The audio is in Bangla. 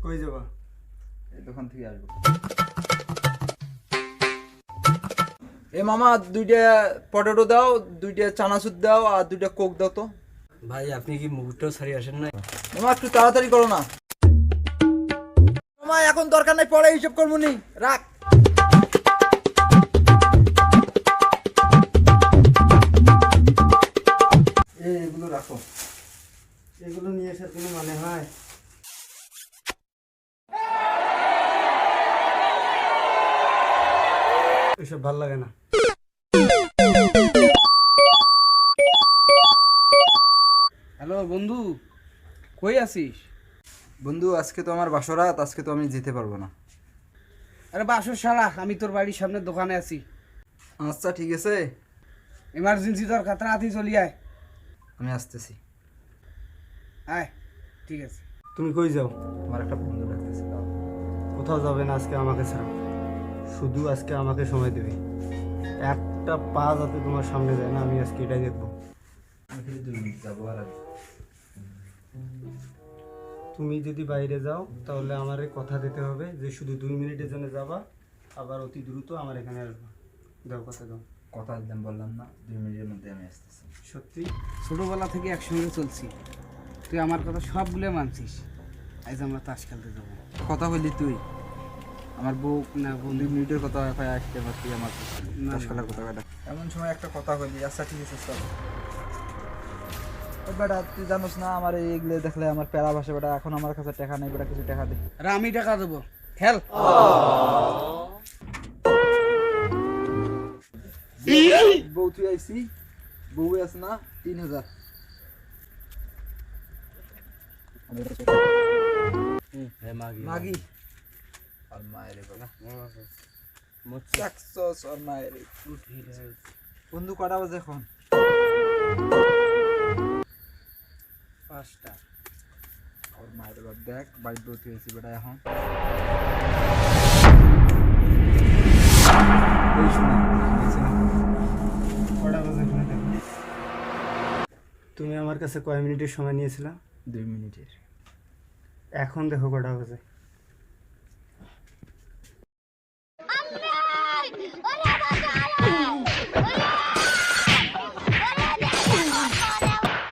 কই যাবা? এই দোকান থেকে আসবো। এ মামা, 2টা পটেটো দাও, 2টা চানাচুর দাও আর 2টা কোক দাও তো। ভাই আপনি কি মুহূর্তেও ছাড়ি আসেন না? মামা একটু তাড়াতাড়ি করো না। মামা এখন দরকার নাই, পরে হিসাব করবো নি, রাখ। এগুলো রাখো। এগুলো নিয়ে আসার কোনো মানে হয়? এসব ভাল লাগে না। হ্যালো বন্ধু, কই আছিস? বন্ধু, আজকে তো আমার বাসরাত, আজকে তো আমি যেতে পারবো না। আরে বাসর শালা, আমি তোর বাড়ির সামনে দোকানে আছি। আচ্ছা ঠিক আছে, এমার্জেন্সি দরকার, তাড়াতাড়ি চলি আয়। আমি আসতেছি। আয়, ঠিক আছে। তুমি কই যাও? আমার একটা বন্ধু ডাকতেছে, দাও। কোথাও যাবে না আজকে আমাকে ছাড়া। শুধু আজকে আমাকে সময় দেবে। একটা পা যাতে তোমার সামনে যায় না, আমি আজকে এটাই দেখবো। আমি খালি 2 মিনিট যাবো আর আসবো। তুমি যদি বাইরে যাও তাহলে আমারে কথা দিতে হবে যে শুধু 2 মিনিটের জন্য যাবা, আবার অতি দ্রুত আমার এখানে আসবা। দাও, কথা দাও। কথা একদম বললাম না, 2 মিনিটের মধ্যে আমি আসতেছি। সত্যি? ছোটবেলা থেকে একসঙ্গে চলছি, তুই আমার কথা সবগুলো মানছিস। আজ আমরা তাস খেলতে যাবো। কথা বললি তুই, আমার বউ না 2 বন্ধু, মিনিটের কথা এখন আসতে পারতি আমার না, তাস না। খেলার কথা কাটা। এমন সময় একটা কথা বললি, আচ্ছা ঠিক আছে চল। বেটা তুই জানোস না, আমার এইগুলো দেখলে আমার প্যারা ভাসে বেটা। এখন আমার কাছে টাকা নেই বেটা, কিছু টাকা দে। আরে আমি টাকা দেবো, খেল। বউ তুই আইসি, বউ আছে না, 3000। মাগি আর মায়ের চাকসস আর মায়ের। বন্ধু কটা বাজে এখন? 5টা। আর মায়ের এবার দেখ, বাড়ির বউ তুই আইসি বেটা এখন। এই শোনা, নিচে না। কটা বাজে এখানে দেখো। তুমি আমার কাছে কয় মিনিটের সময় নিয়েছিলা? 2 মিনিটের। এখন দেখো কটা বাজে।